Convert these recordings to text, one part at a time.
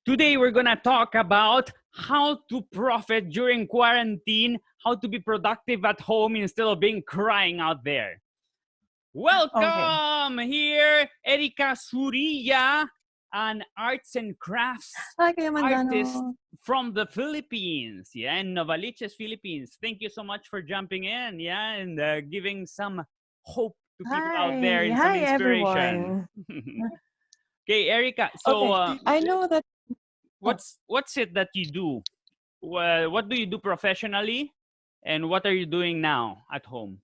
Today, we're going to talk about how to profit during quarantine, how to be productive at home instead of being crying out there. Okay. Welcome here, Erika Surilla, an arts and crafts Hi, Kuya artist Manzano. from the Philippines, yeah, in Novaliches, Philippines. Thank you so much for jumping in, yeah, and giving some hope to people out there Hi. and some Hi, inspiration. everyone. Okay, Erika. So, Okay. I know that. Oh, what's it that you do? Well, what do you do professionally, and what are you doing now at home?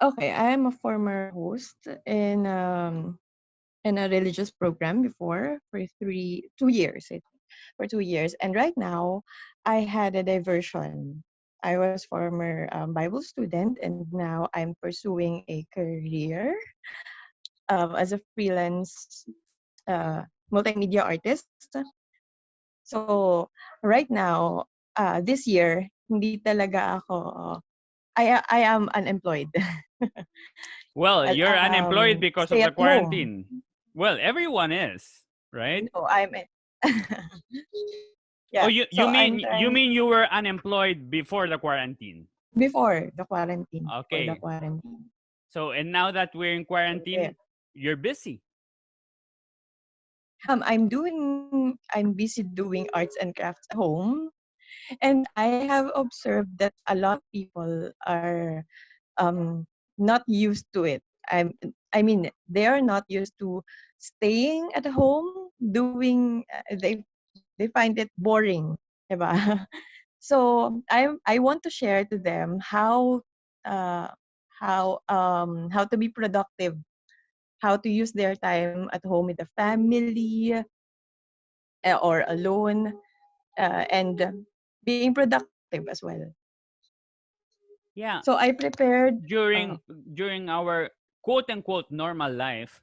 okay. I am a former host in a religious program before for 2 years. I think, for 2 years, and right now I had a diversion. I was former Bible student, and now I'm pursuing a career as a freelance multimedia artist. So, right now, this year, hindi talaga ako, I am unemployed. Well, you're unemployed because Stay of the at home. quarantine. Well, everyone is, right? No, Oh, yeah. you So you I'm mean you trying mean you were unemployed before the quarantine? before the quarantine. For the Okay. quarantine. So, and now that we're in So there. quarantine, you're busy. I'm busy doing arts and crafts at home, and I have observed that a lot of people are um not used to it. I mean, they are not used to staying at home doing. They find it boring, diba? So I want to share to them uh how to be productive, how to use their time at home with the family or alone, and being productive as well. Yeah, So I prepared. during during our quote unquote normal life,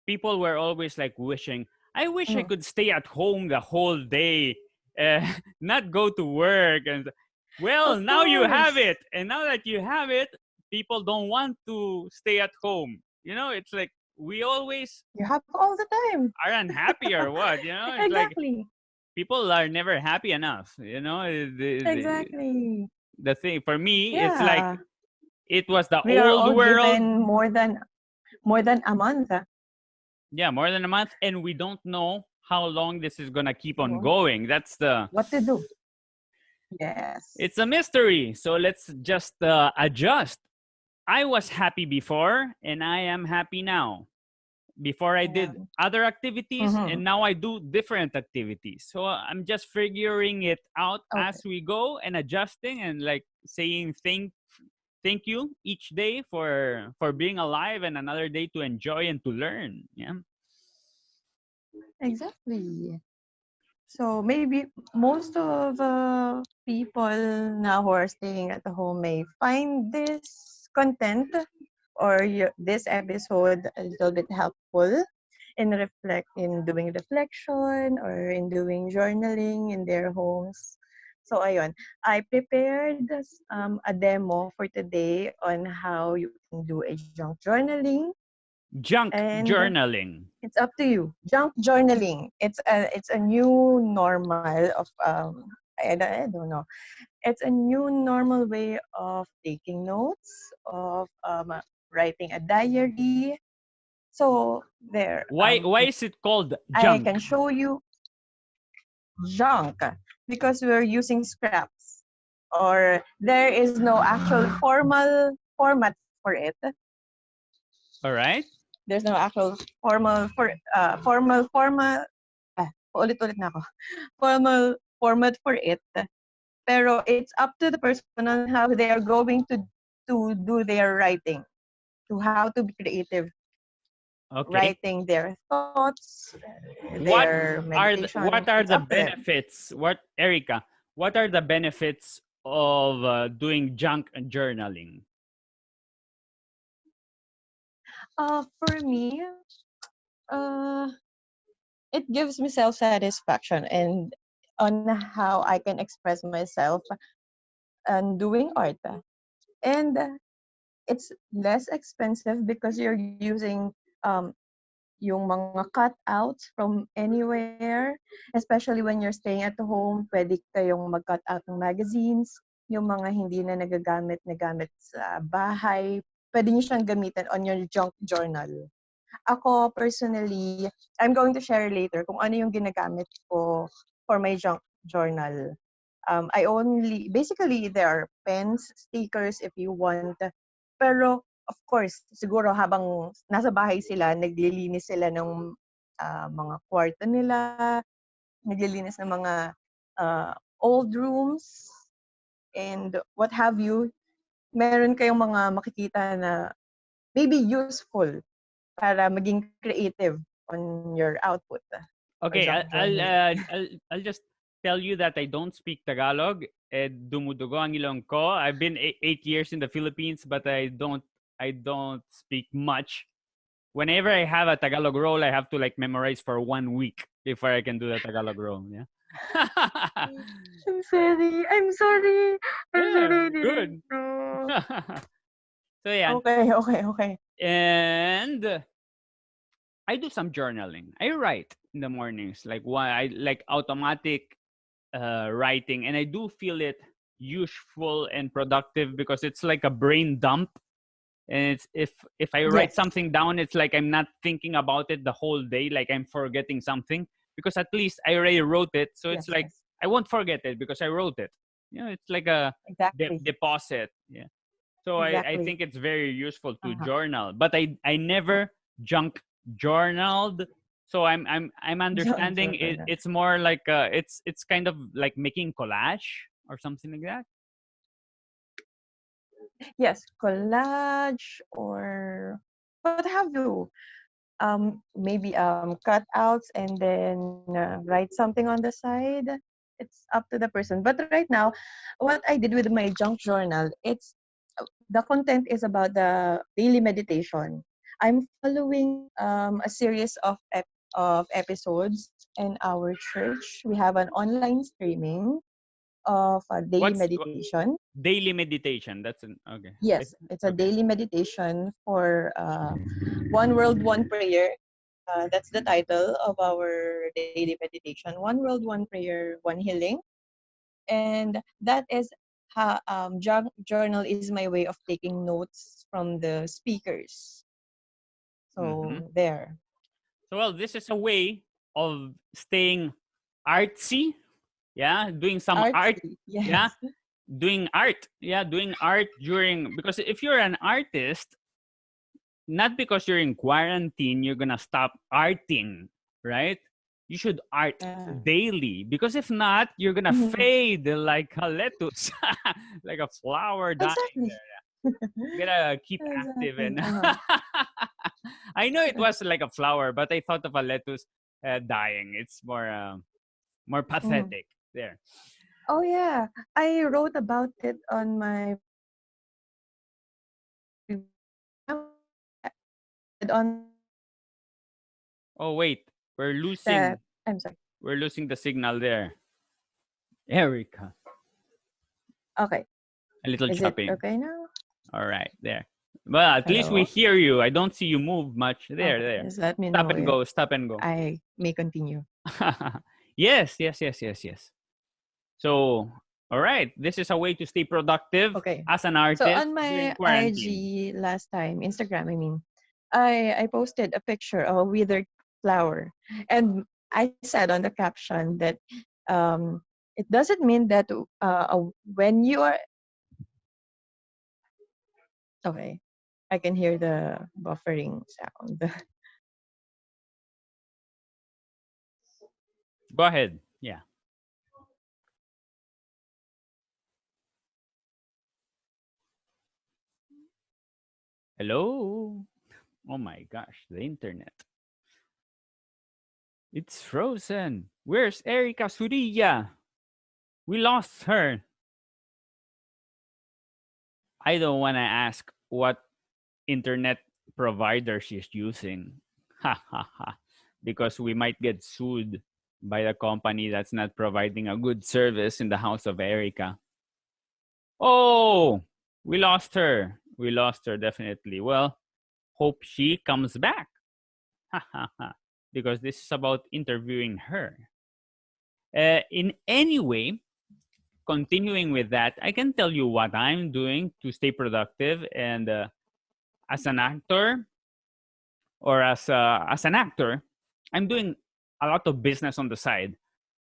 people were always like wishing, I wish I Mm, could stay at home the whole day, uh, not go to work. And well, of now you have course, it. And now that you have it, people don't want to stay at home. You know, it's like we always you have all the time. are unhappy or what? You know, it's like Exactly. people are never happy enough. You know, Exactly. the thing for me, it's like Yeah. it was the We are old all world. given more than a month. Yeah, more than a month, and we don't know how long this is gonna keep on What going. That's the what to do? Yes. It's a mystery. So let's just adjust. I was happy before, and I am happy now. Before I Yeah. did other activities, Mm-hmm. and now I do different activities. So I'm just figuring it out Okay. as we go and adjusting and like saying thank you each day for being alive and another day to enjoy and to learn. Yeah. Exactly. So maybe most of the people now who are staying at home may find this content or this episode a little bit helpful in doing reflection or in doing journaling in their homes. So ayun, I prepared a demo for today on how you can do a junk journaling, Junk and journaling. it's up to you. Junk journaling. It's a new normal of I don't know. It's a new normal way of taking notes, of writing a diary. So there, Why is it called I junk? can show you junk because we're using scraps, or there is no actual formal format for it. All right. There's no actual formal format. Ulit-ulit na ako. Formal format for it. Pero it's up to the person on how they are going to do their writing, to how to be creative, Okay. writing their thoughts, What their what meditation. are It's the up to them. benefits? What Erica? What are the benefits of doing junk journaling? For me, uh, it gives me self satisfaction and on how I can express myself and doing art. And it's less expensive because you're using um yung mga cutouts from anywhere, especially when you're staying at home, pwede kayong mag-cut out ng magazines, yung mga hindi na nagagamit sa bahay, pwede niyo siyang gamitin on your junk journal. Ako, personally, I'm going to share later kung ano yung ginagamit ko for my junk journal. Basically, there are pens, stickers if you want. Pero, of course, siguro habang nasa bahay sila, naglilinis sila ng mga kwarto nila, naglilinis ng mga old rooms, and what have you. Meron kayong mga makikita na maybe useful para maging creative on your output or Okay, junk journal. I'll just tell you that I don't speak Tagalog. Dumudugo ang ilong ko. I've been 8 years in the Philippines, but I don't speak much. Whenever I have a Tagalog role, I have to like memorize for 1 week before I can do the Tagalog role. Yeah. I'm sorry. I'm sorry. I'm Yeah, sorry. I didn't good. know. So yeah, Okay. and I do some journaling. I write in the mornings, like why I like automatic writing, and I do feel it useful and productive because it's like a brain dump. And it's if I write Yes. something down, it's like I'm not thinking about it the whole day, like I'm forgetting something because at least I already wrote it. So it's Yes. like Yes. I won't forget it because I wrote it. It's like a Exactly. deposit. Yeah. So I Exactly. think it's very useful to Uh-huh. journal, but I never junk journaled. So I'm Junk understanding it. journal. It's more like it's kind of like making collage or something like that. Yes. Collage or what have you? Maybe cutouts and then write something on the side. It's up to the person. But right now, what I did with my junk journal, it's the content is about the daily meditation. I'm following a series of episodes in our church. We have an online streaming of a daily What's meditation. daily meditation? That's an okay. Yes, it's a Okay. daily meditation for One World, One Prayer. That's the title of our daily meditation. One world, one prayer, one healing. And that is journal is my way of taking notes from the speakers. Mm-hmm. So there. So well, this is a way of staying artsy. Yeah, doing some art. Artsy. Yeah, Yes. doing art. Yeah, doing art during because if you're an artist, not because you're in quarantine, you're gonna stop arting, right? You should art Yeah. daily because if not, you're gonna Mhm. fade like a lettuce, like a flower dying Exactly. there. You gotta keep active Exactly. and. Uh-huh. I know it was like a flower, but I thought of a lettuce dying. It's more Mhm. pathetic there. Oh yeah, I wrote about it on my on Oh wait, we're that. losing I'm sorry. we're losing the signal there. Erika, Okay. a little Is it chopping. okay now? All right, there. Well, at least we Hello? hear you. I don't see you move much. There, Okay. there. Just let me Stop know and if go. Stop and go. I may continue. Yes. So, all right. This is a way to stay productive Okay. as an So artist on during my quarantine. IG last time, Instagram, I mean, I posted a picture of a withered flower, and I said on the caption that um, it doesn't mean that when you are okay, I can hear the buffering sound. Go ahead. Yeah. Hello. Oh my gosh, the internet. It's frozen. Where's Erika Surilla? We lost her. I don't want to ask what internet provider she's using. Ha ha ha. Because we might get sued by the company that's not providing a good service in the house of Erika. Oh, we lost her. We lost her definitely. Well, hope she comes back. because this is about interviewing her. In any way, continuing with that, I can tell you what I'm doing to stay productive. And as an actor, or as an actor, I'm doing a lot of business on the side.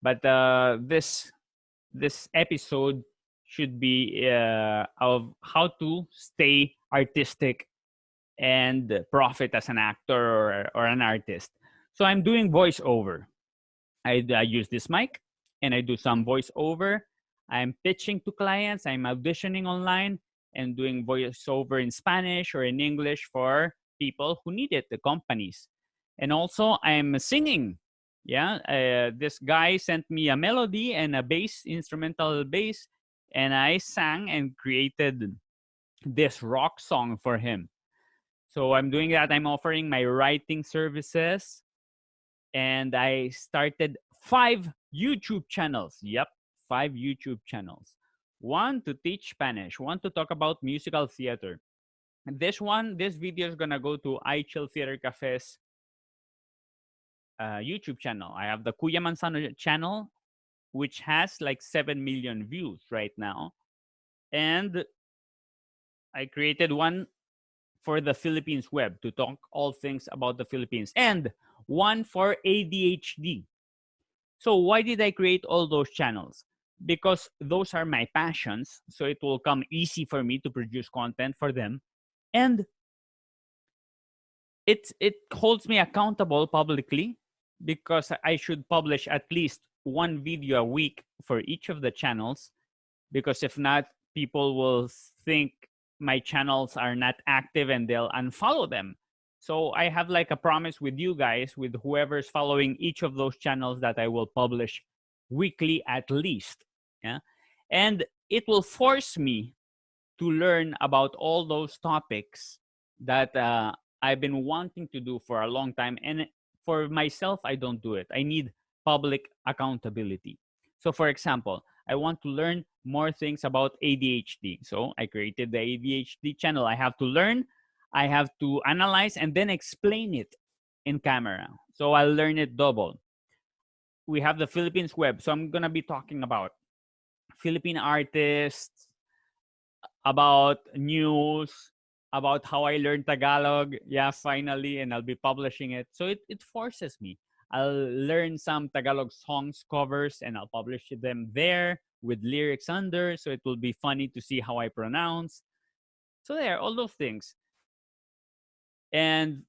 But this episode should be of how to stay artistic and profit as an actor, or an artist. So I'm doing voiceover. I use this mic and I do some voiceover. I'm pitching to clients. I'm auditioning online and doing voiceover in Spanish or in English for people who need it, the companies. And also, I'm singing. Yeah, this guy sent me a melody and a bass, instrumental bass, and I sang and created this rock song for him. So I'm doing that. I'm offering my writing services, and I started 5 YouTube channels. Yep, 5 YouTube channels. One to teach Spanish, one to talk about musical theater. And this video is gonna go to I Chill Theater Cafe's YouTube channel. I have the Kuya Manzano channel, which has like 7 million views right now. And I created one for the Philippines web to talk all things about the Philippines, and one for ADHD. So why did I create all those channels? Because those are my passions, so it will come easy for me to produce content for them, and it holds me accountable publicly, because I should publish at least one video a week for each of the channels, because if not, people will think my channels are not active and they'll unfollow them. So I have like a promise with you guys, with whoever's following each of those channels, that I will publish weekly at least. Yeah. And it will force me to learn about all those topics that I've been wanting to do for a long time. And for myself, I don't do it. I need public accountability. So, for example, I want to learn more things about ADHD. So, I created the ADHD channel. I have to learn, I have to analyze, and then explain it in camera. So, I'll learn it double. We have the Philippines web. So, I'm going to be talking about Philippine artists, about news, about how I learned Tagalog. Yeah, finally, and I'll be publishing it. So it forces me. I'll learn some Tagalog songs covers and I'll publish them there with lyrics under. So it will be funny to see how I pronounce. So there, all those things. And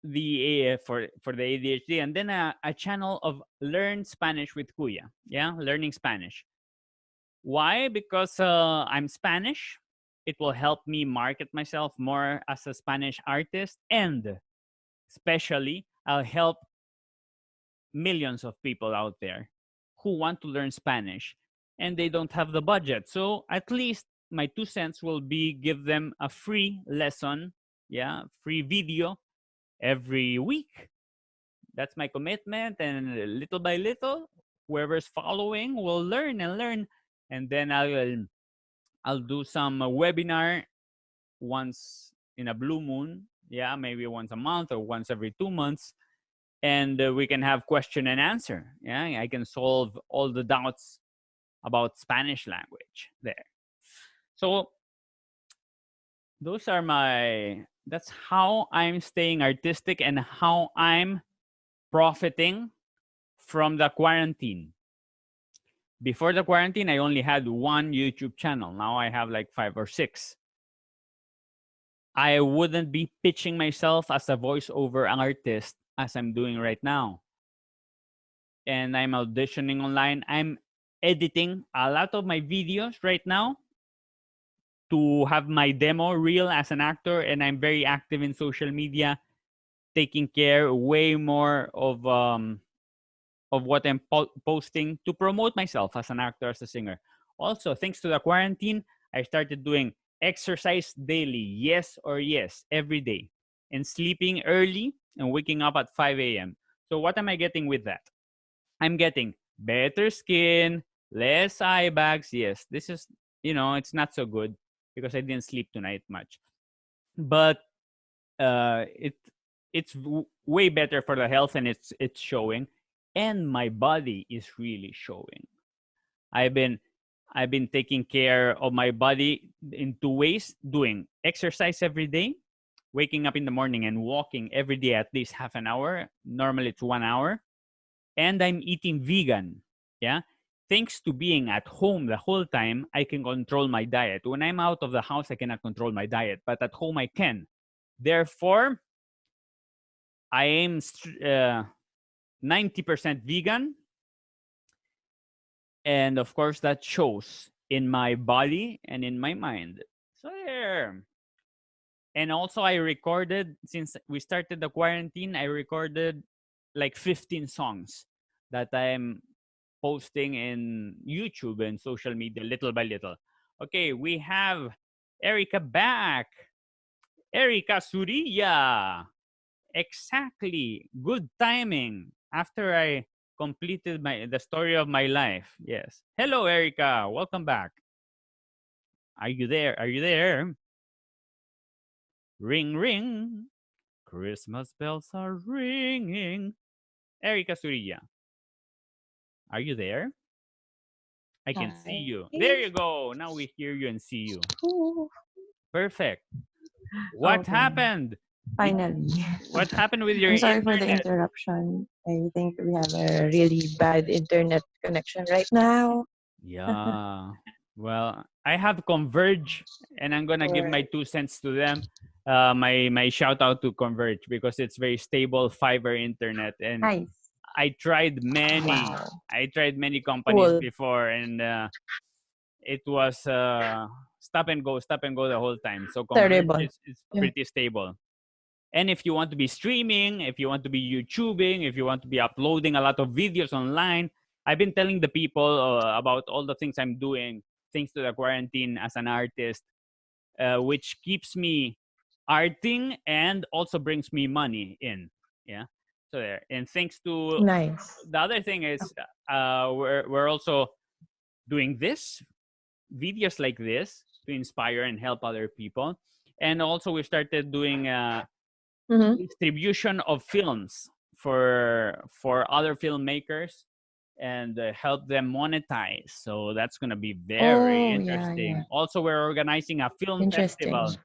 the for the ADHD, and then a channel of Learn Spanish with Kuya. Yeah, learning Spanish. Why? Because I'm Spanish. It will help me market myself more as a Spanish artist, and especially I'll help millions of people out there who want to learn Spanish and they don't have the budget. So at least my 2 cents will be give them a free lesson, yeah, free video every week. That's my commitment, and little by little, whoever's following will learn and learn, and then I'll do some webinar once in a blue moon. Yeah, maybe once a month or once every 2 months. And we can have question and answer. Yeah, I can solve all the doubts about Spanish language there. So that's how I'm staying artistic and how I'm profiting from the quarantine. Before the quarantine, I only had one YouTube channel. Now I have like 5 or 6. I wouldn't be pitching myself as a voiceover artist as I'm doing right now. And I'm auditioning online. I'm editing a lot of my videos right now to have my demo reel as an actor. And I'm very active in social media, taking care way more of what I'm posting to promote myself as an actor, as a singer. Also, thanks to the quarantine, I started doing exercise daily, yes or yes, every day, and sleeping early and waking up at 5 a.m. So what am I getting with that? I'm getting better skin, less eye bags. Yes, this is, it's not so good because I didn't sleep tonight much. But it's way better for the health, and it's showing, and my body is really showing. I've been I've been taking care of my body in two ways: doing exercise every day, waking up in the morning and walking every day at least half an hour. Normally it's 1 hour, and I'm eating vegan. Yeah. Thanks to being at home the whole time, I can control my diet. When I'm out of the house, I cannot control my diet, but at home I can. Therefore, I am 90% vegan, and of course that shows in my body and in my mind. So there. And also I recorded, since we started the quarantine, I recorded like 15 songs that I'm posting in YouTube and social media little by little. Okay, we have Erika back. Erika Surilla. Exactly. Good timing. After I completed the story of my life. Yes. Hello, Erika. Welcome back. Are you there? Are you there? Ring, ring. Christmas bells are ringing. Erika Surilla, are you there? I can see Hi. you. There you go. Now we hear you and see you. Ooh, Perfect. What okay, happened? Did finally. what happened with your I'm sorry for the internet? interruption. I think we have a really bad internet connection right now. Yeah. Well, I have Converge, and I'm gonna give my Alright. 2 cents to them. My shout out to Converge because it's very stable fiber internet, and Nice. I tried many. Wow. I tried many companies Cool. before, and it was stop and go the whole time. So Converge Terrible. is Yeah. pretty stable. And if you want to be streaming, if you want to be YouTubing, if you want to be uploading a lot of videos online, I've been telling the people about all the things I'm doing thanks to the quarantine as an artist, which keeps me arting and also brings me money in. Yeah. So there. And thanks to Nice. the other thing is we're also doing this videos like this to inspire and help other people. And also we started doing Mm-hmm. distribution of films for other filmmakers and help them monetize. So that's going to be very Oh, yeah, interesting. yeah. Also, we're organizing a film Interesting. festival,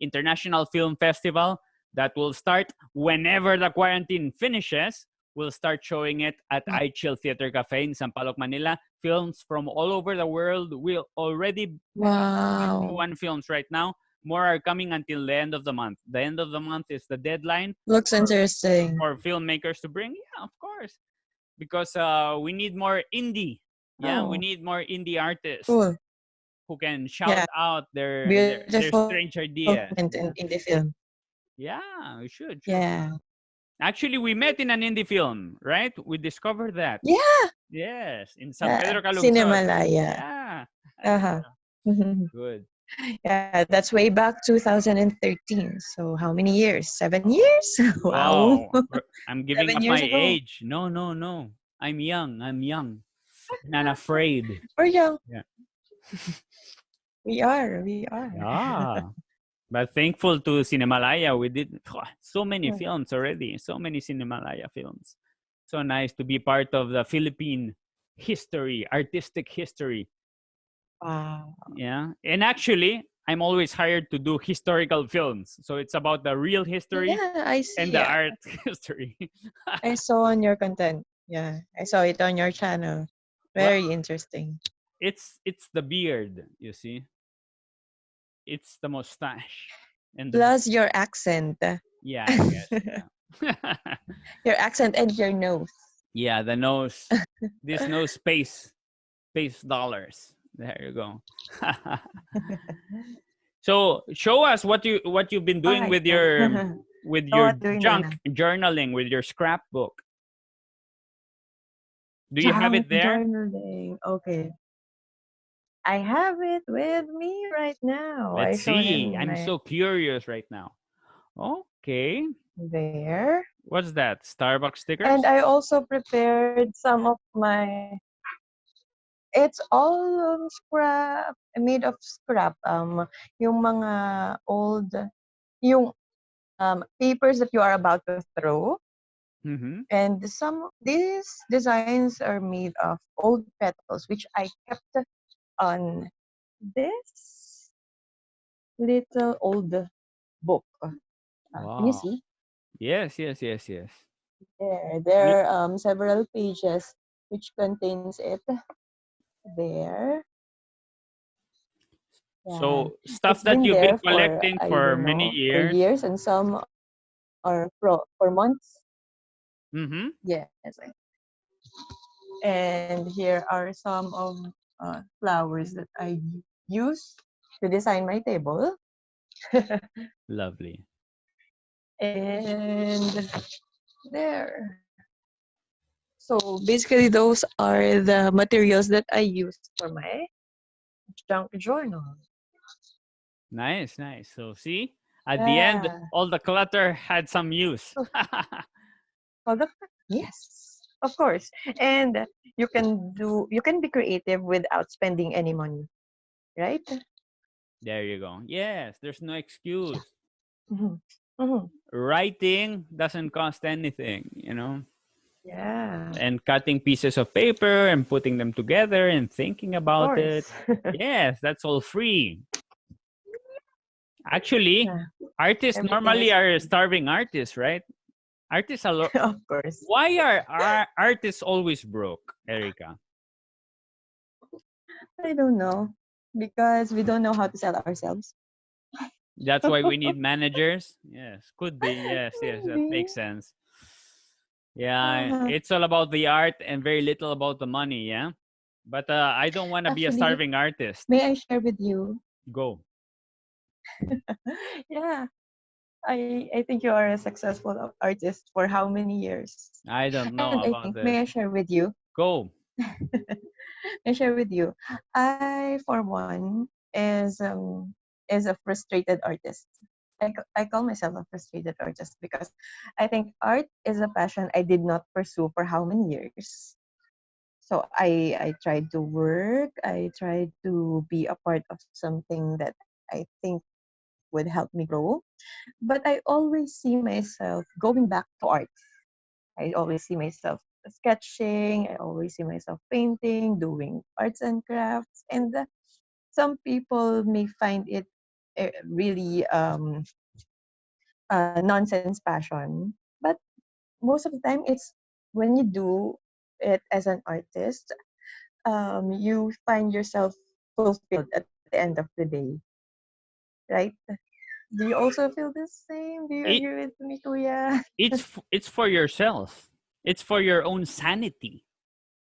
international film festival that will start whenever the quarantine finishes. We'll start showing it at Mm. I Chill Theater Cafe in Sampaloc, Manila. Films from all over the world. We'll already have Wow. 21 films right now. More are coming until the end of the month. The end of the month is the deadline Looks for, interesting. for filmmakers to bring. Yeah, of course, because we need more indie. Yeah, we Oh, need more indie artists cool. who can shout Yeah. out their Beautiful strange ideas. content Yeah, in the film. yeah, we should. Yeah. Actually, we met in an indie film, right? We discovered that. Yeah. Yes, in San Pedro Calungsod. Cinemalaya. Yeah, Uh-huh. good. Yeah, that's way back 2013. So how many years? 7 years? Wow. Wow, I'm giving 7 up years my ago. age. No, no, no. I'm young. I'm young. Not afraid. We're young. Yeah. We are. We are. Yeah. But thankful to Cinemalaya, we did so many Yeah. films already. So many Cinemalaya films. So nice to be part of the Philippine history, artistic history. Wow. Yeah. And actually, I'm always hired to do historical films. So it's about the real history Yeah, I and see. the Yeah. art history. I saw on your content. Yeah, I saw it on your channel. Well, Very interesting. it's the beard, you see. It's the mustache and the Plus your accent. yeah, I guess, yeah. Your accent and your nose. Yeah, the nose. This nose space dollars. There you go. So show us what you've been All doing right. Yeah. with So your what doing right junk now? journaling, with your scrapbook. Do you have Junk it there? journaling. Okay. I have it with me right now. I Let's showed see. him I'm my so curious right now. Okay. there. What's that? Starbucks And stickers? I also prepared some of my it's all scrap made of scrap. Yung mga old yung papers that you are about to throw. Mm-hmm. And some these designs are made of old petals, which I kept on this little old book. Can you Wow. see? Yes, yes, yes, yes. There are several pages which contains it. There, yeah, So it's stuff that been you've been there for collecting I for don't many know for years. years, and some are for months. Mm-hmm. Yes, and here are some of flowers that I use to design my table. Lovely. And there. So basically, those are the materials that I use for my junk journal. Nice, nice. So see, at the end, Yeah. all the clutter had some use. So, well, yes, of course. And you can be creative without spending any money, right? There you go. Yes, there's no excuse. Hmm. Hmm. Writing doesn't cost anything, Yeah, and cutting pieces of paper and putting them together and thinking of about it. course. Yes, that's all free. Actually, Yeah, artists everything normally is are free. starving artists, right? Artists are. Of course. Why are artists always broke, Erica? I don't know because we don't know how to sell ourselves. That's why we need managers. Yes, could be. Yes, yes, that Maybe. makes sense. Yeah, Uh, it's all about the art and very little about the money. Yeah, but I don't want to be a Actually, starving artist. may I share with you? Go. Yeah, I think you are a successful artist for how many years? I don't know And I about think may this. I share with you? Go. I share with you. I for one is a frustrated artist. I call myself a frustrated artist because I think art is a passion I did not pursue for how many years. So I tried to work. I tried to be a part of something that I think would help me grow. But I always see myself going back to art. I always see myself sketching. I always see myself painting, doing arts and crafts. And some people may find it really nonsense passion. But most of the time, it's when you do it as an artist, you find yourself fulfilled at the end of the day, right? Do you also feel the same? Do you It agree with me, Kuya? it's for yourself. It's for your own sanity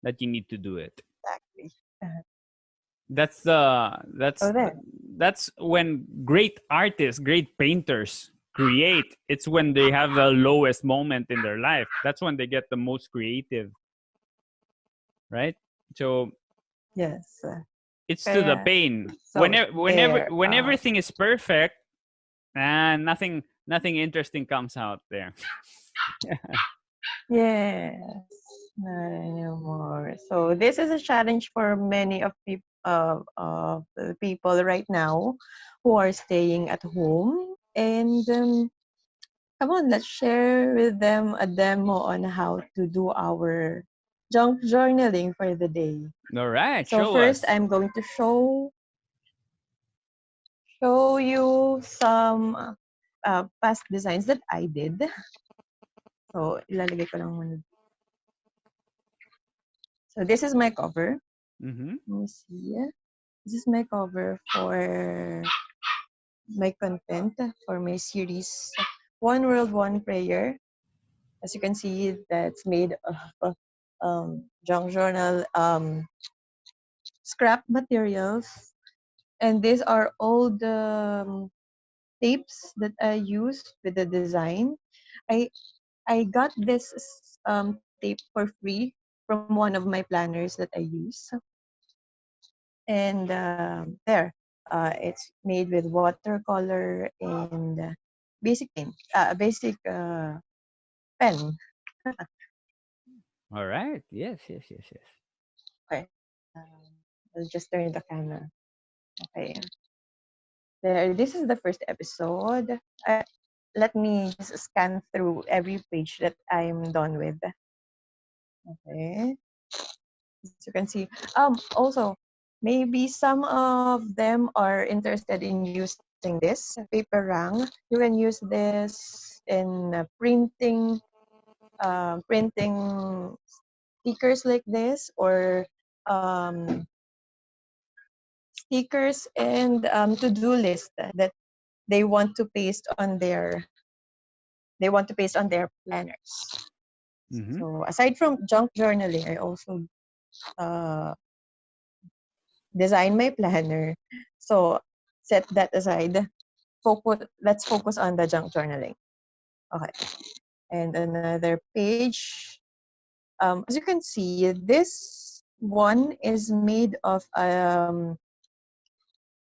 that you need to do it. Exactly. That's the So that's there. that's when great artists, great painters create. It's when they have the lowest moment in their life. That's when they get the most creative, right? So Yes. it's to the Kaya, pain. so there. When everything is perfect, and nothing interesting comes out there. Yes. Not anymore. So this is a challenge for many of the people right now who are staying at home. And come on, let's share with them a demo on how to do our junk journaling for the day. All right, So show first, us. I'm going to show you some past designs that I did. So ilalagay ko lang muna. So this is my cover. Mm-hmm. Let me see. This is my cover for my content for my series One World, One Prayer. As you can see, that's made of junk journal scrap materials. And these are all the tapes that I use with the design. I I got this tape for free from one of my planners that I use. And there, it's made with watercolor and basic pen. All right. Yes, yes, yes, yes. Okay, I'll just turn the camera. Okay, there. This is the first episode. let me just scan through every page that I'm done with. Okay. As you can see. Also, maybe some of them are interested in using this paper rang. You can use this in printing stickers like this, or um, stickers and to-do list that they want to paste on their planners. Mm-hmm. So aside from junk journaling, I also uh, design my planner. So set that aside. Let's focus on the junk journaling. Okay. And another page. As you can see, this one is made of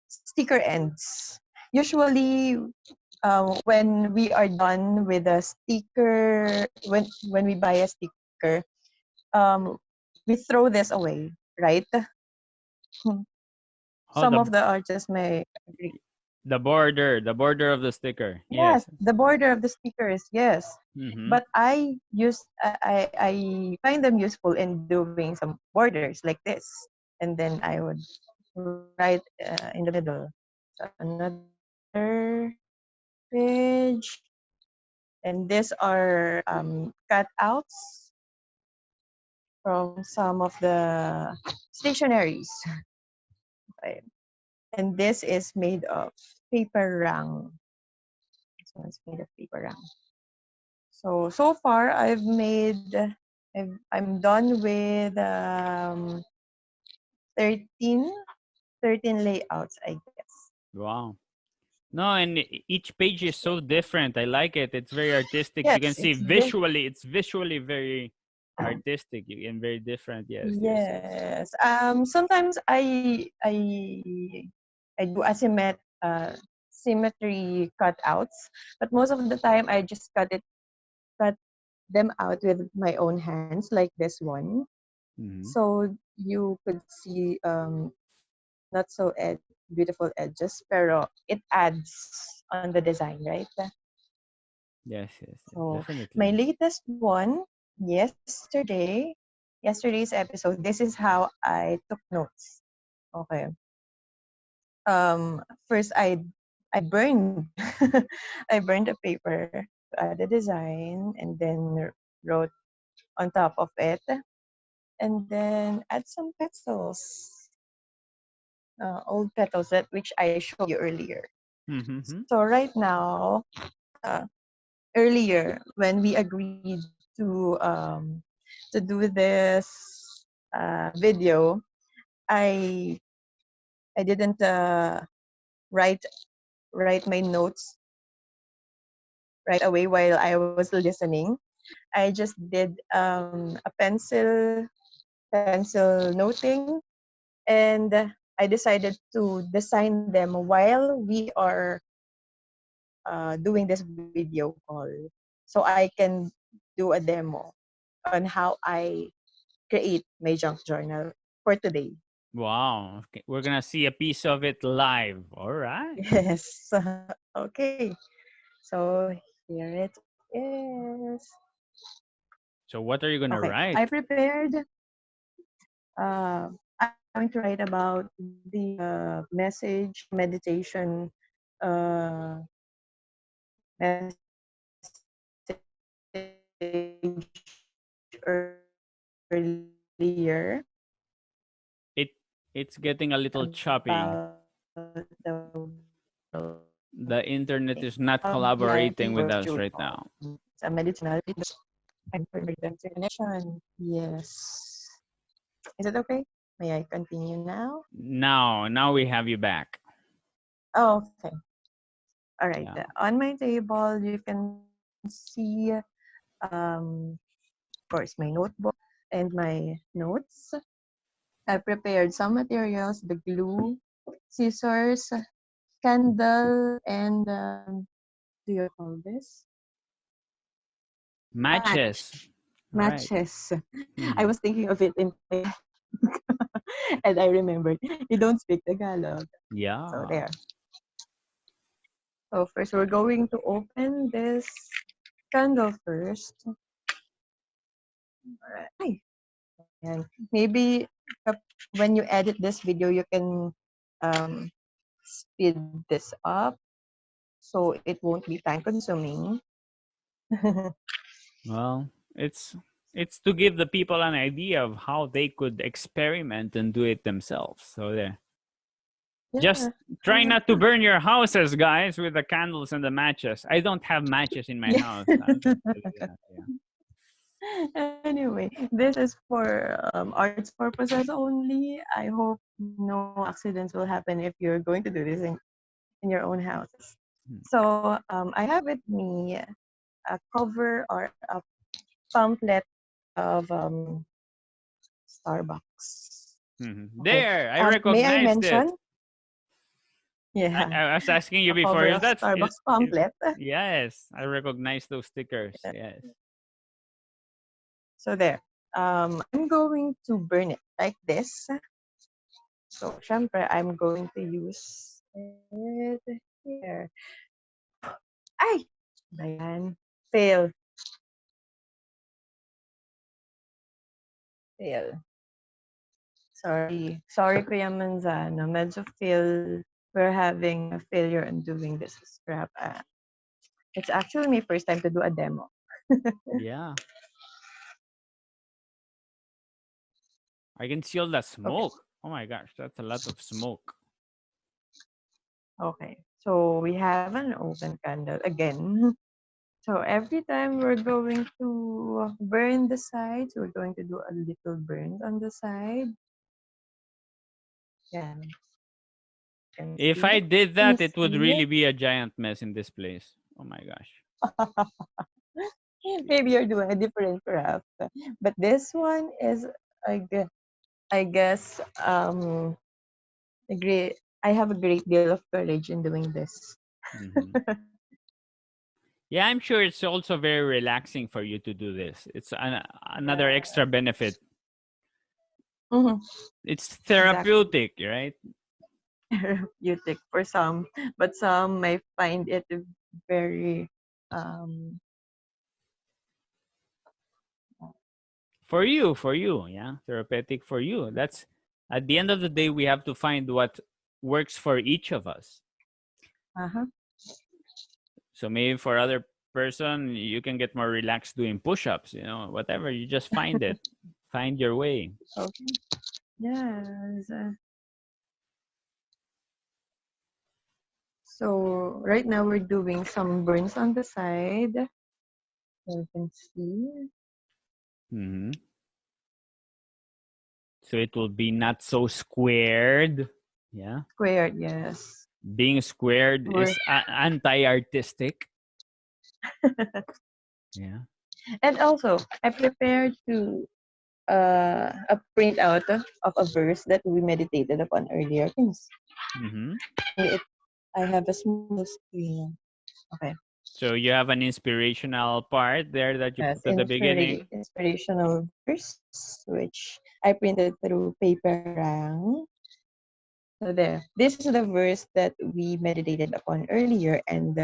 sticker ends. Usually, when we are done with a sticker, when we buy a sticker, um, we throw this away, right? Oh, Some of the artists may agree. the border of the sticker. Yes, Yes. the border of the stickers, yes. Mm-hmm. But I find them useful in doing some borders like this, and then I would write in the middle. So another page, and these are cutouts from some of the stationaries. Right? And this is made of paper rang. This one's made of paper rang. So far I'm done with 13, 13 layouts, I guess. Wow. No, and each page is so different. I like it. It's very artistic. You can Yes, see it's this. visually, it's visually very artistic and very different. Yes, yes, yes. Yes. Sometimes I do symmetry cutouts, but most of the time I just cut them out with my own hands, like this one. Mm-hmm. So you could see not so beautiful edges, pero it adds on the design, right? Yes, yes, yes, So my definitely. latest one yesterday's episode. This is how I took notes. Okay. First I burned I burned the paper to add the design, and then wrote on top of it, and then add some petals, old petals that which I showed you earlier. Mm-hmm. So right now, uh, earlier when we agreed to um, to do this video, I I didn't write write my notes right away while I was listening. I just did a pencil noting, and I decided to design them while we are doing this video call, so I can do a demo on how I create my junk journal for today. Wow. Okay, we're gonna see a piece of it live. All right. Yes. Okay. So here it is. So what are you gonna Okay. I write? prepared. I'm going to write about the message meditation message earlier It it's getting a little choppy. about the world The internet is not of life collaborating with before us right June. now. It's a medicinal. I'm for emergency connection. Yes. Is it okay? May I continue now? Now we have you back. Oh, okay. All right. Yeah. On my table, you can see, of course, my notebook and my notes. I prepared some materials: the glue, scissors, candle, and what do you call this? Matches. Match. All right. Matches. I Hmm. was thinking of it in and I remembered you don't speak Tagalog. So Yeah. there. So first, we're going to open this candle first. Alright. And maybe when you edit this video, you can um, speed this up so it won't be time consuming. Well, it's to give the people an idea of how they could experiment and do it themselves. So there. Just Yeah. try not to burn your houses, guys, with the candles and the matches. I don't have matches in my Yeah. house. I'll just tell you that, Anyway, this is for arts purposes only. I hope no accidents will happen if you're going to do this in your own houses. yeah. So I have with me a cover or a pamphlet of Starbucks. Okay. There, I May I recognized it. mention? Yeah, I was asking you a before. cover Is of that Starbucks pamphlet. yes? I recognize those stickers. Yes. So there. I'm going to burn it like this. So, syempre, I'm going to use it here. Ay! Bayan. Fail. Fail. Sorry. Sorry, Kuya Manzano. Medyo fail. We're having a failure in doing this scrap. It's actually my first time to do a demo. Yeah. I can see all the Okay. smoke. Oh my gosh, that's a lot of smoke. Okay. So we have an open candle again. So every time we're going to burn the sides, we're going to do a little burn on the side. Yeah. Can If see? I did Can you that, it would see really be a giant mess in this place. Oh my gosh. it? Maybe you're doing a different craft. But this one is, I guess, a great. I have a great deal of courage in doing this. hmm Yeah, I'm sure it's also very relaxing for you to do this. It's another Yeah. extra benefit. Mhm. It's Exactly. therapeutic, right? Therapeutic for some, but some might find it very um For you, yeah, therapeutic for you. That's at the end of the day, we have to find what works for each of us. uh-huh. So maybe for other person, you can get more relaxed doing push-ups. Whatever. You just find it, find your way. Okay. Yes. So right now we're doing some burns on the side. So you can see hmm So it will be not so squared. Yeah, squared. Yes. being squared We're is anti-artistic. Yeah. and also I prepared to a printout of a verse that we meditated upon earlier. Can you hmm see it? I have a small screen. Okay. So you have an inspirational part there that you Yes, put at the beginning. inspirational verse, which I printed through paperang. So there, this is the verse that we meditated upon earlier, and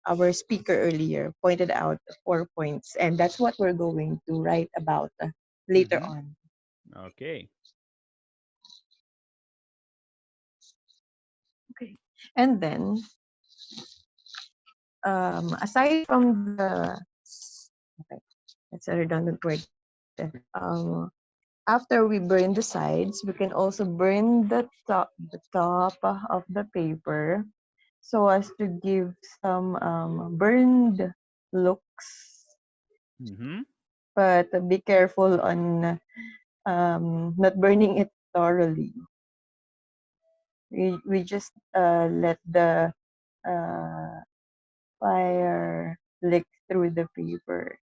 our speaker earlier pointed out 4 points, and that's what we're going to write about later hmm on. Okay. Okay, and then aside from the okay, that's a redundant word. Um, After we burn the sides, we can also burn the top of the paper so as to give some burned looks. hmm But be careful on not burning it thoroughly. We just let the uh, fire lick through the paper.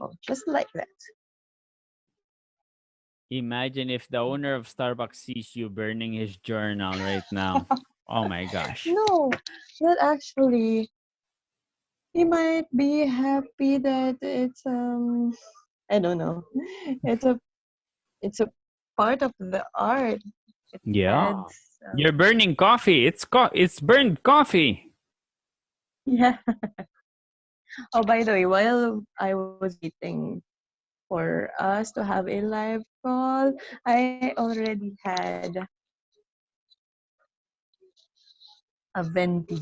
Oh, just like that. Imagine if the owner of Starbucks sees you burning his journal right now. Oh my gosh. No, not actually. He might be happy that it's I don't know. It's a it's a part of the art. It Yeah. adds You're burning coffee. It's burned coffee. yeah. Oh, by the way, while I was waiting for us to have a live call, I already had a venti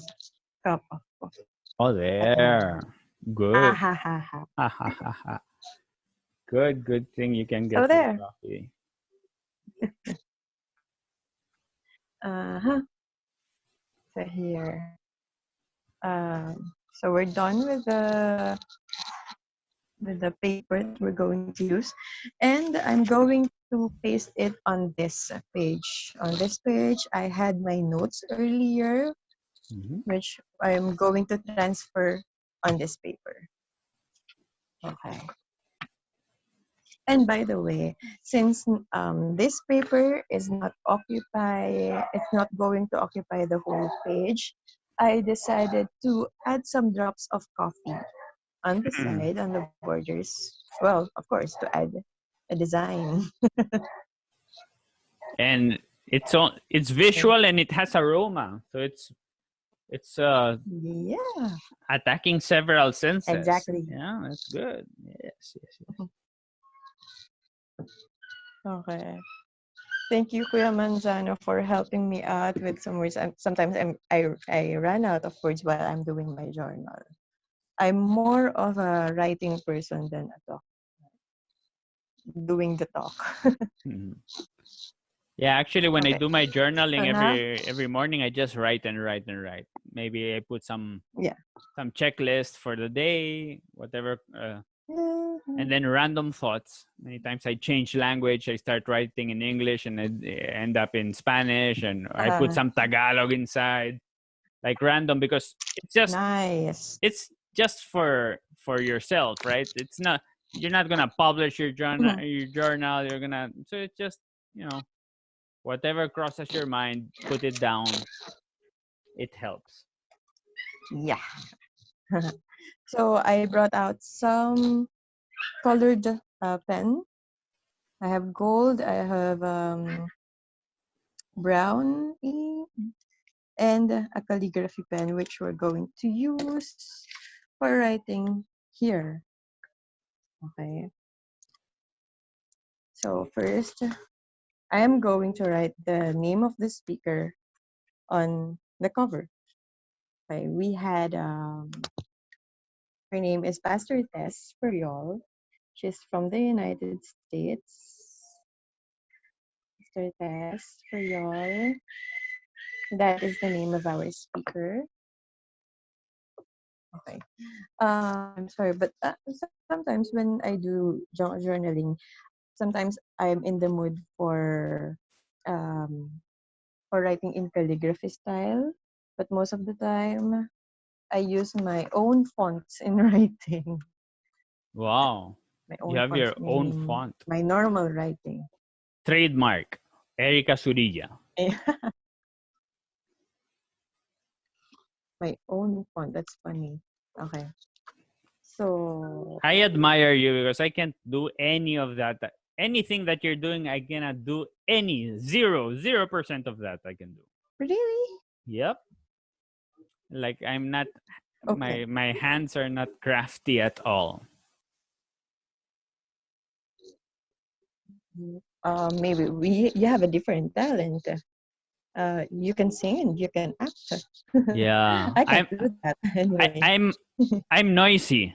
cup of coffee Oh, at home. there. Ha Good. ha ha ha. Ha ha ha ha. Good thing you can So get your there. coffee. Uh-huh. So here. So we're done with the paper that we're going to use, and I'm going to paste it on this page. On this page, I had my notes earlier, Mhm. which I'm going to transfer on this paper. Okay. And by the way, since this paper is not it's not going to occupy the whole page, I decided to add some drops of coffee on the side, on the borders. Well, of course, to add a design. And it's visual and it has aroma. So it's Yeah, attacking several senses. exactly. Yeah, that's good. Yes. Okay. Thank you, Kuya Manzano, for helping me out with some words. Sometimes I run out of words while I'm doing my journal. I'm more of a writing person than a talk, doing the talk. Mhm. Yeah, actually, when I Okay. do my So journaling now, every morning, I just write and write and write. Maybe I put yeah. some checklist for the day, whatever, and Mhm. then random thoughts. Many times I change language. I start writing in English and I end up in Spanish, and I put Uh, some Tagalog inside, like random, because nice. it's just for yourself, right? It's not, you're not gonna publish your journal. You're gonna, so it's just, you know, whatever crosses your mind, put it down. It helps. Yeah. So I brought out some colored pen. I have gold. I have brown ink and a calligraphy pen, which we're going to use for writing here. Okay. So first, I am going to write the name of the speaker on the cover. Okay. We had her name is Pastor Tess Periol. She's from the United States. Pastor Tess Periol. That is the name of our speaker. Okay. I'm sorry, but sometimes when I do journaling, sometimes I'm in the mood um, for writing in calligraphy style. But most of the time, I use my own fonts in writing. Wow, My you own have fonts, your own meaning font. my normal writing. Trademark, Erika Surilla. My own font. That's funny. Okay. So, I admire you because I can't do any of that. Anything that you're doing, I cannot do any. 0% of that I can do. really? Yep. Like I'm not, Okay. my hands are not crafty at all. Maybe you have a different talent. You can sing and you can act. Yeah. I can't do that I, anyway. I'm I'm noisy.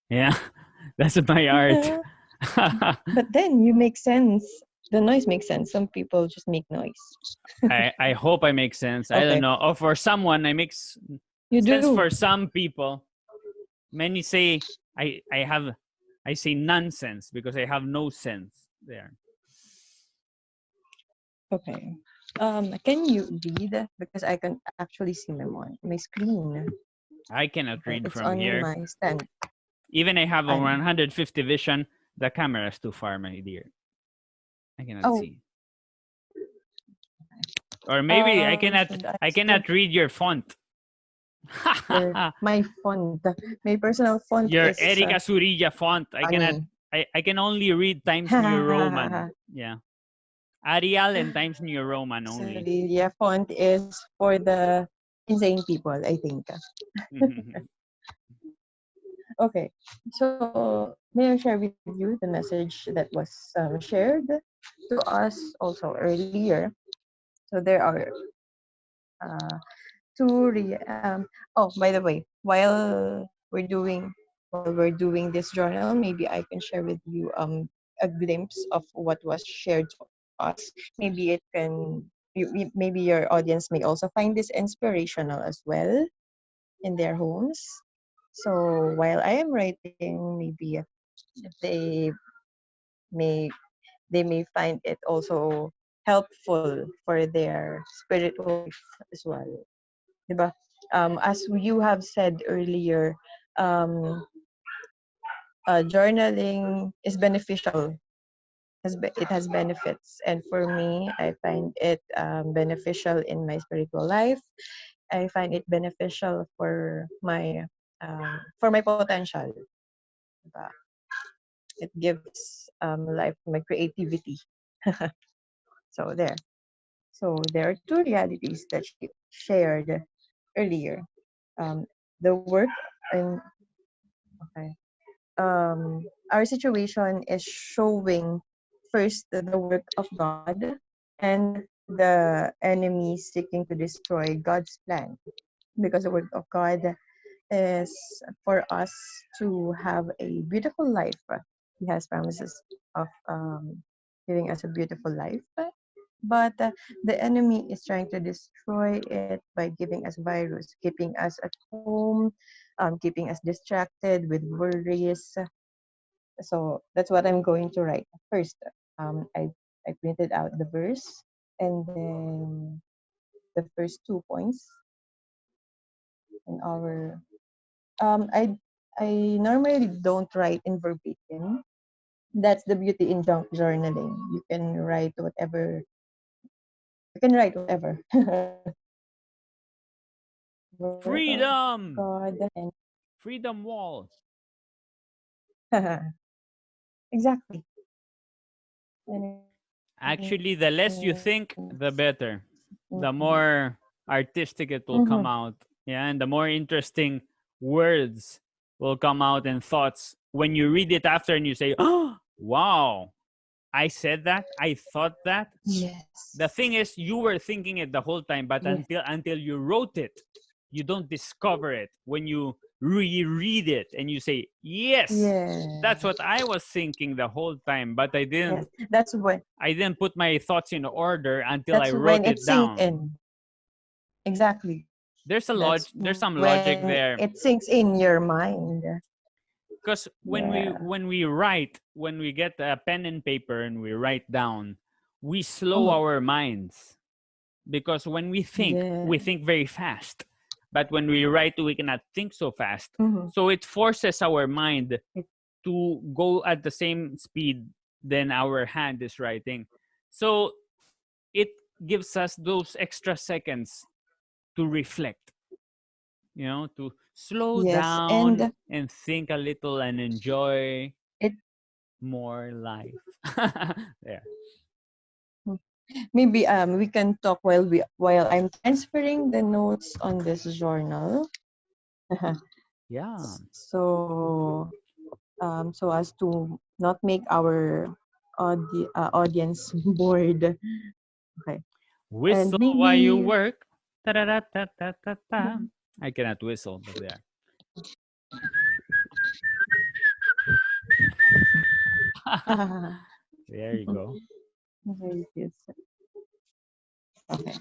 Yeah. That's my art. But then you make sense. The noise makes sense. Some people just make noise. I hope I make sense. I don't Okay, know. Or for someone, I make you sense do. for some people. Many say I have, I say nonsense because I have no sense there. Okay. Can you read? Because I can actually see my screen. I cannot Okay, read it's from on here. my stand. Even I have a I know. 150 vision. The camera is too far, my dear. I cannot Oh, see. Or maybe should I I still cannot read your font. my font? My personal font Your is Erika Surilla font. I cannot. funny. I can only read Times New Roman. Yeah. Arial and Times New Roman only. Surilla font is for the insane people, I think. Okay, so may I share with you the message that was shared to us also earlier. So there are uh, two. Oh, by the way, while we're doing this journal, maybe I can share with you a glimpse of what was shared to us. Maybe it can. Maybe your audience may also find this inspirational as well in their homes. So while I am writing, maybe they may they may find it also helpful for their spiritual life as well. Diba? As you have said earlier, um, journaling is beneficial. It has benefits, and for me, I find it beneficial in my spiritual life. I find it beneficial for my potential. Diba? It gives life my creativity. So there. So there are two realities that she shared earlier. Um, the work and okay. Our situation is showing first the work of God and the enemy seeking to destroy God's plan. Because the work of God is for us to have a beautiful life. He has promises of giving us a beautiful life. But the enemy is trying to destroy it by giving us virus, keeping us at home, keeping us distracted with worries. So that's what I'm going to write first. I printed out the verse and then the first 2 points in our I normally don't write in verbatim. That's the beauty in junk journaling. You can write whatever. Work of Freedom! God and Freedom Wall. exactly. And Actually, the less you think, the better. The more artistic it will come out. Yeah, and the more interesting words will come out and thoughts when you read it after and you say, oh, wow, I said that. I thought that. yes. The thing is, you were thinking it the whole time, but Yes. until you wrote it, you don't discover it. When you reread it and you say, yes, that's Yes. what I was thinking the whole time, but Yes. I didn't put my thoughts in order until I That's when wrote it it sinks down. in. Exactly. There's That's some logic when there, it sinks in your mind. because Yeah. when we get a pen and paper and we write down, we slow Oh, our minds, because when we yeah. think very fast, but when we write we cannot think so fast, Mm-hmm. so it forces our mind It, to go at the same speed than our hand is writing. So it gives us those extra seconds to reflect, to slow yes. down And and think a little and enjoy it more life. There. maybe we can talk while I'm transferring the notes on this journal. Yeah. So as to not make our audience bored. Okay. And Whistle while you maybe work. Ta-da-da-ta-ta-ta-ta. I cannot whistle, but there. There you go. very good. Okay.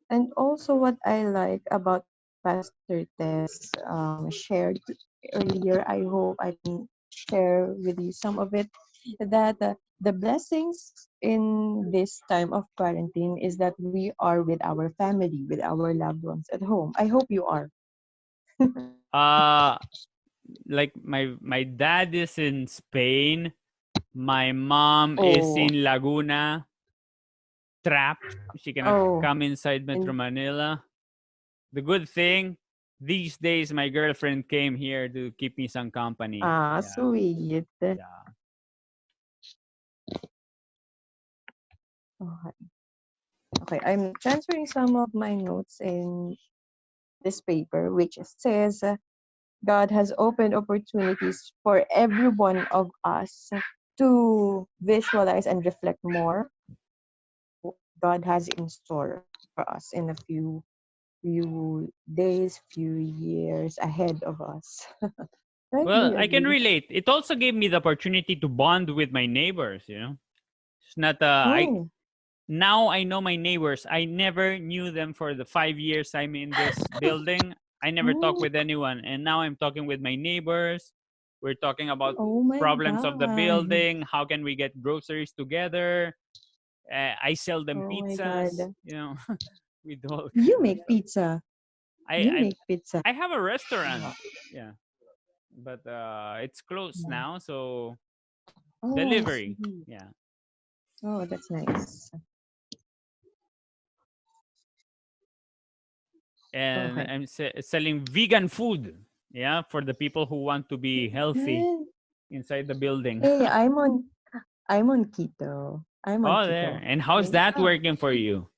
And also, what I like about what Pastor Tess shared earlier, I hope I can share with you some of it, that the blessings in this time of quarantine is that we are with our family, with our loved ones at home. I hope you are. Uh like my dad is in Spain. My mom is Oh, in Laguna, trapped. She cannot oh, come inside Metro and Manila. The good thing, these days my girlfriend came here to keep me some company. Yeah. sweet. Yeah. Okay. Okay, I'm transferring some of my notes in this paper, which says God has opened opportunities for every one of us to visualize and reflect more what God has in store for us in a few days, few years ahead of us. Right? Do Well, you I can agree? relate. It also gave me the opportunity to bond with my neighbors, you know. It's not I Oh, now I know my neighbors. I never knew them for the 5 years I'm in this building. I never talked oh, with anyone, and now I'm talking with my neighbors. We're talking about oh my problems of the God. building, how can we get groceries together. I sell them Oh my pizzas, God. you know. We do all You kinds of make stuff. pizza. I You I make pizza. I have a restaurant. Wow. Yeah, but it's closed Yeah. now, so Oh, I delivery. see. Yeah. Oh, that's nice. And Okay. I'm selling vegan food. Yeah, for the people who want to be healthy Good. inside the building. Hey, I'm on keto. I'm on Oh, there. keto. And how's that Yeah. working for you?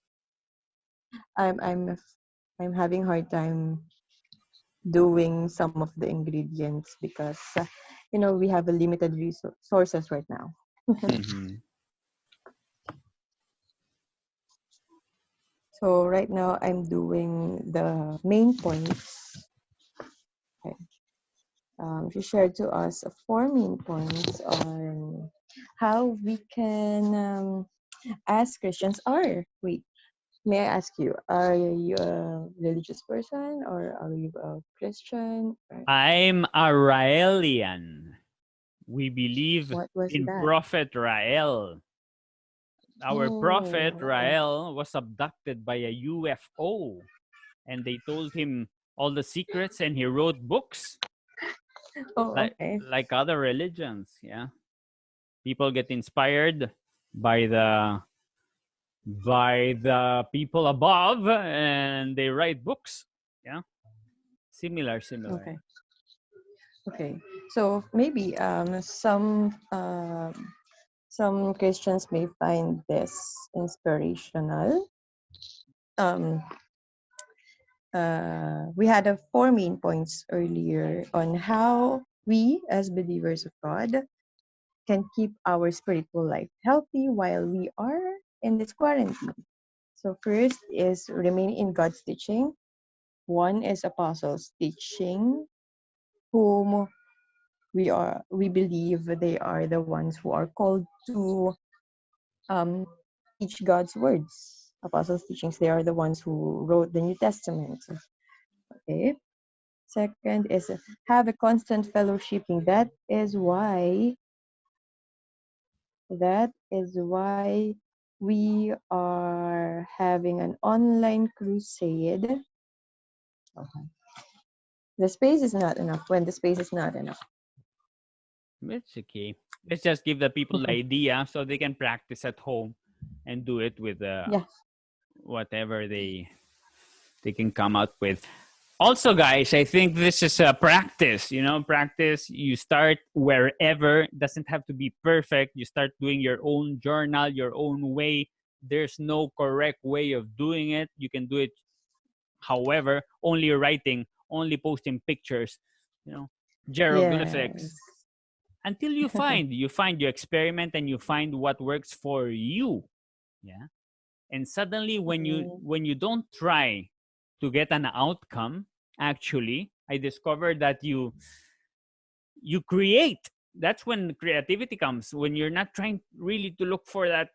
I'm having hard time doing some of the ingredients because we have a limited resources right now. Mm-hmm. So right now I'm doing the main points. Okay. She shared to us four main points on how we can as Christians are. Wait, may I ask you, are you a religious person or are you a Christian? Or I'm a Raelian. We believe what was in that? Prophet Rael. Our prophet Oh, Rael was abducted by a UFO, and they told him all the secrets, and he wrote books oh, like okay. other religions. Yeah, people get inspired by the people above, and they write books. Yeah, similar. Okay. Okay. So maybe some Christians may find this inspirational. Um, we had a four main points earlier on how we, as believers of God, can keep our spiritual life healthy while we are in this quarantine. So first is remain in God's teaching. One is apostles teaching, whom we believe they are the ones who are called to um, teach God's words. Apostles' teachings, they are the ones who wrote the New Testament. Okay. Second is have a constant fellowshipping. That is why we are having an online crusade. Okay. The space is not enough. When the space is not enough. It's okay. Let's just give the people the idea so they can practice at home and do it with Yeah. whatever they can come up with. Also, guys, I think this is a practice. You know, practice. You start wherever. It doesn't have to be perfect. You start doing your own journal, your own way. There's no correct way of doing it. You can do it, however, only writing, only posting pictures. You know, Yes. hieroglyphics. Until you experiment and you find what works for you. Yeah. And suddenly Mm, when you don't try to get an outcome, actually I discovered that you create. That's when creativity comes, when you're not trying really to look for that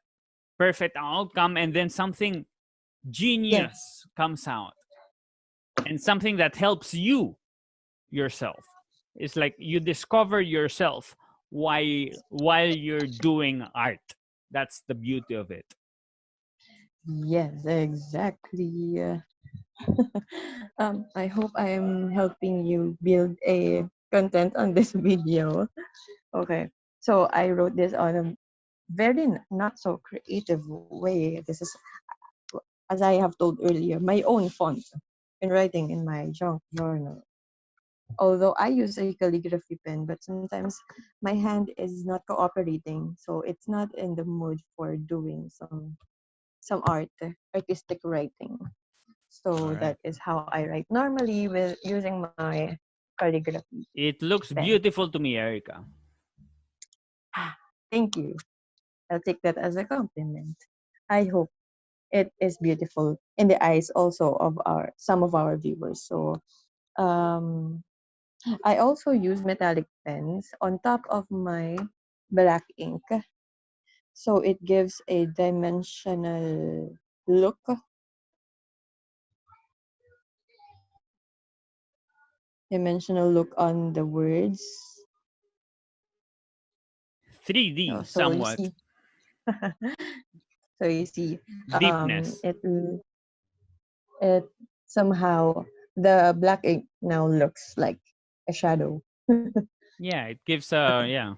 perfect outcome, and then something yes. genius comes out, and something that helps you yourself. It's like you discover yourself while you're doing art. That's the beauty of it. Yes, exactly. I hope I am helping you build a content on this video. Okay. So I wrote this on a very not so creative way. This is, as I have told earlier, my own font in writing in my junk journal. Although I use a calligraphy pen, but sometimes my hand is not cooperating, so it's not in the mood for doing some. some artistic writing. All So right. that is how I write normally with using my calligraphy It looks pen. beautiful to me, Erica. Ah, thank you. I'll take that as a compliment. I hope it is beautiful in the eyes also of our some of our viewers. So um, I also use metallic pens on top of my black ink, so it gives a dimensional look on the words. 3D So you somewhat. see, so you see, Deepness. it somehow the black ink now looks like a shadow. Yeah, it gives yeah,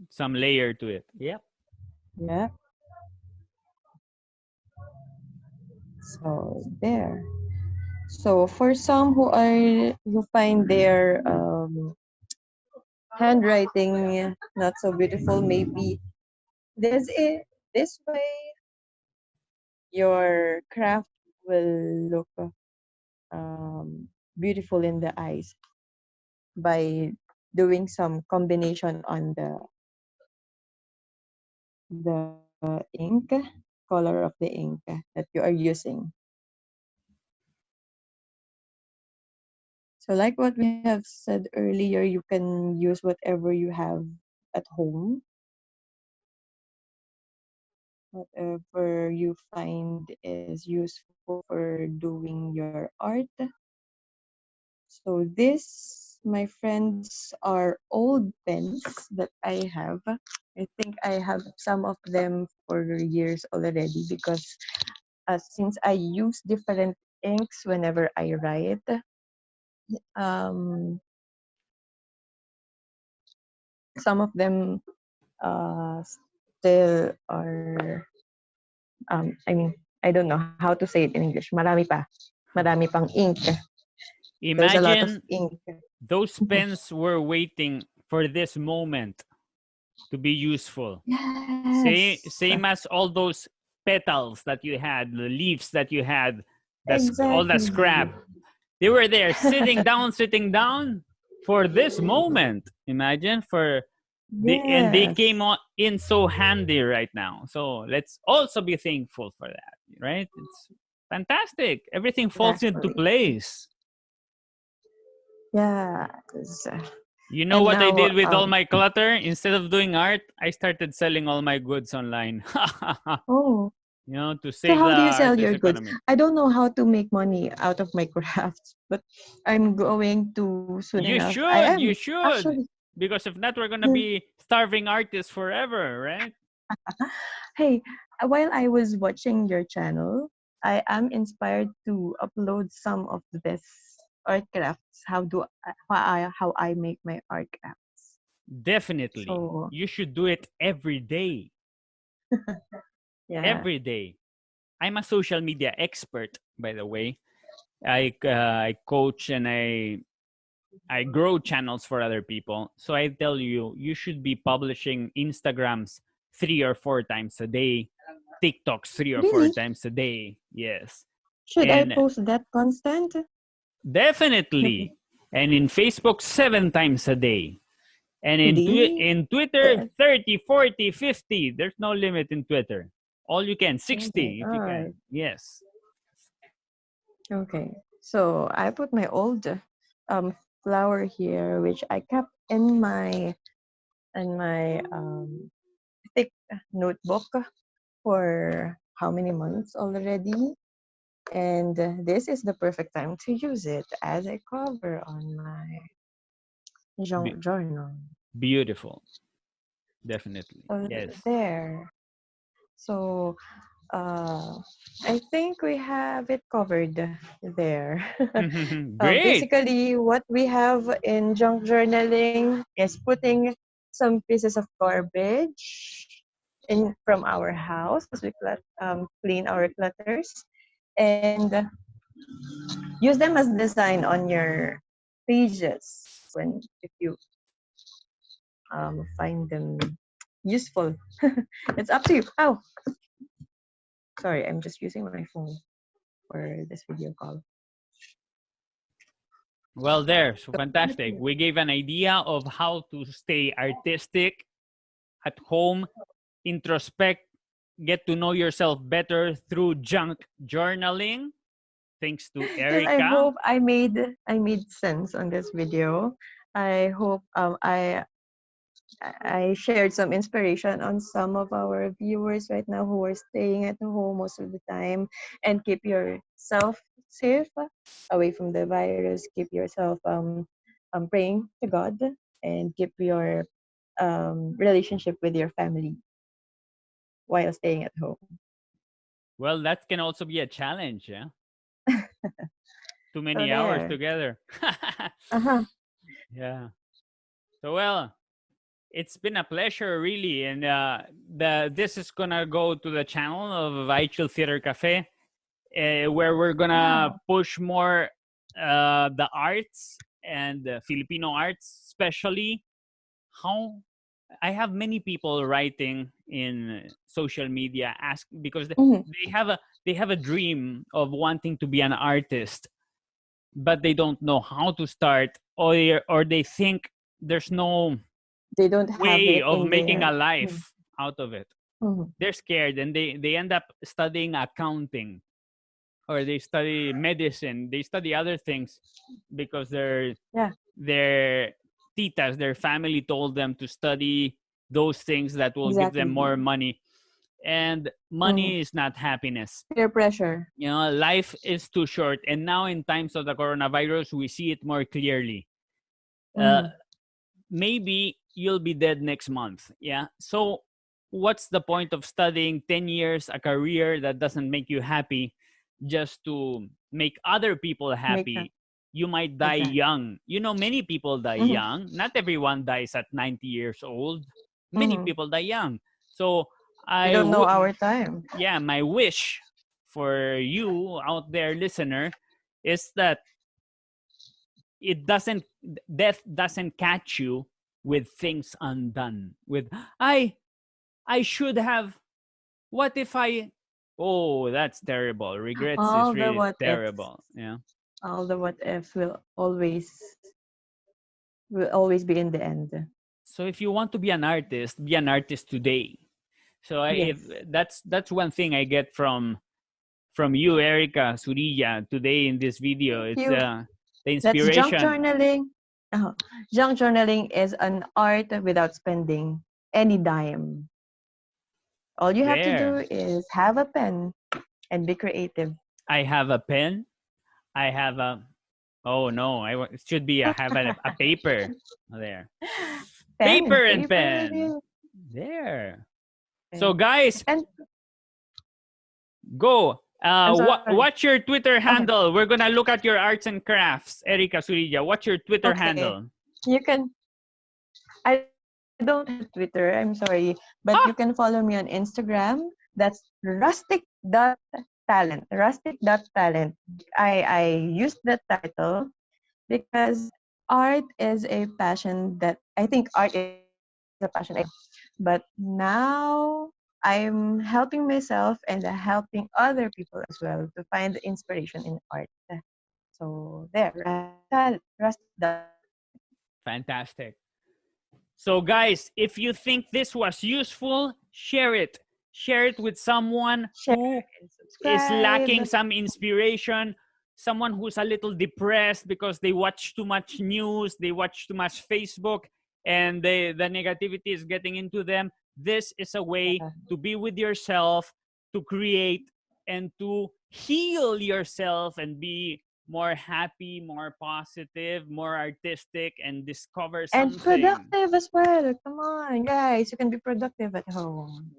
some layer to it. Yep. Yeah. So there. So for some who find their handwriting not so beautiful, maybe this way your craft will look beautiful in the eyes by doing some combination on the ink color of the ink that you are using. So like what we have said earlier, you can use whatever you have at home, whatever you find is useful for doing your art. So this, my friends, are old pens that I have. I think I have some of them for years already because since I use different inks whenever I write, um, some of them still are, I mean, I don't know how to say it in English. Marami pang ink. There's a lot of Imagine ink. those pens were waiting for this moment to be useful. Yes, Same as all those petals that you had, the leaves that you had, all that exactly. scrap. They were there sitting down for this moment. Imagine for and they Yes, came in so handy right now. So let's also be thankful for that, right? It's fantastic. Everything falls into exactly. place. Yes. You know And what I now, did with all my clutter? Instead of doing art, I started selling all my goods online. oh, To so save the how do you sell artist your goods? economy. I don't know how to make money out of my crafts, but I'm going to soon You enough. I should, am you should. actually. Because if not, we're gonna be starving artists forever, right? Hey, while I was watching your channel, I am inspired to upload some of this art crafts. How I make my art crafts. Definitely. So You should do it every day. yeah, Every day. I'm a social media expert, by the way. I coach and I grow channels for other people. So I tell you, you should be publishing Instagrams 3 or 4 times a day, TikToks 3 or 4 really, times a day. Yes. should I And post that constant? definitely. And in Facebook 7 times a day. And Really? in Twitter 30, 40, 50. There's no limit in Twitter. All you can, Oh my 60 if you god. can. Yes. Okay. So I put my old um flower here, which I kept in my thick notebook for how many months already. And this is the perfect time to use it as a cover on my Be- journal. beautiful. Definitely. So Yes. there. So uh, I think we have it covered there. Great. Basically, what we have in junk journaling is putting some pieces of garbage in from our house as we clean our clutters, and use them as design on your pages when if you find them useful. It's up to you. Oh, Sorry, I'm just using my phone for this video call. Well, there, so fantastic. We gave an idea of how to stay artistic at home, introspect, get to know yourself better through junk journaling. Thanks to And I Erika. hope I made sense on this video. I hope I shared some inspiration on some of our viewers right now who are staying at home most of the time, and keep yourself safe away from the virus. Keep yourself praying to God, and keep your relationship with your family while staying at home. Well, that can also be a challenge, yeah? Too So many hours there. together. Uh-huh. Yeah. So, well, it's been a pleasure, really. And this is going to go to the channel of Vichel Theater Cafe, where we're going to Wow. push more the arts and Filipino arts, especially. How I have many people writing in social media ask because Mhm. they have a dream of wanting to be an artist, but they don't know how to start, or they think there's no They don't have way it of in making a their. Mhm. life out of it. Mhm. They're scared, and they end up studying accounting, or they study medicine, they study other things because Yeah, their titas, their family told them to study those things that will give them exactly. more money. And Mhm. money is not happiness. Peer pressure. You know, life is too short. And now, in times of the coronavirus, we see it more clearly. Uh, Mhm. maybe you'll be dead next month. Yeah. So, what's the point of studying 10 years, a career that doesn't make you happy, just to make other people Make up. happy? You might die Exactly. young. You know, many people die Mhm. young. Not everyone dies at 90 years old. Many Mhm. people die young. So, We I don't know would, our time. yeah, my wish for you out there, listener, is that it doesn't death doesn't catch you with things undone, with I should have, what if I, oh, that's terrible. Regrets is All the really what ifs. terrible. Yeah. All the what ifs will always be in the end. So if you want to be an artist today. So if Yes. that's one thing I get from you, Erika Surilla, today in this video. Thank It's you. the That's junk inspiration. journaling. Junk journaling is an art without spending any dime. All you have to There, do is have a pen and be creative. I have a pen. I have a, oh no, it should be I have a paper there. Pen Paper and and paper with pen. you. There. So Okay. guys, And go. I'm sorry. What's your Twitter Okay. handle? We're gonna look at your arts and crafts, Erika Surilla. What's your Twitter Okay. handle? You can. I don't have Twitter. I'm sorry, but you can Ah, follow me on Instagram. That's rustic.talent. Rustic.talent. I used that title because art is a passion that I think art is a passion I have. But now I'm helping myself and helping other people as well to find the inspiration in art. So there, rustic.talent. fantastic. So, guys, if you think this was useful, share it. Share it with someone Share who and is lacking subscribe. some inspiration, someone who's a little depressed because they watch too much news, they watch too much Facebook, and the negativity is getting into them. This is a way Yeah. to be with yourself, to create, and to heal yourself and be more happy, more positive, more artistic, and discover And something. productive as well. Come on, guys. You can be productive at home.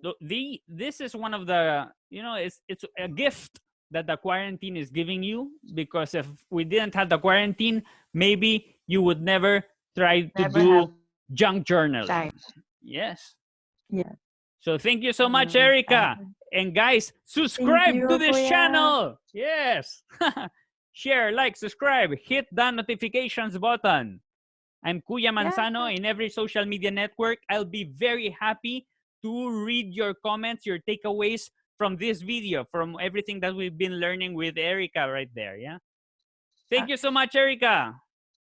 This is one of the, it's a gift that the quarantine is giving you, because if we didn't have the quarantine, maybe you would never try to Never have do junk journaling. time. Yes. Yeah. So thank you so much, Uh, Erica. And guys, Thank subscribe to you, this Kuya. channel. Yes. Share, like, subscribe, hit the notifications button. I'm Kuya Yeah. Manzano in every social media network. I'll be very happy to read your comments, your takeaways, from this video, from everything that we've been learning with Erika right there. Yeah. Thank you so much, Erika.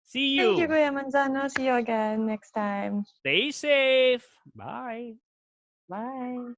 See Thank you, you. Kuya Manzano. See you again next time. Stay safe. Bye. Bye.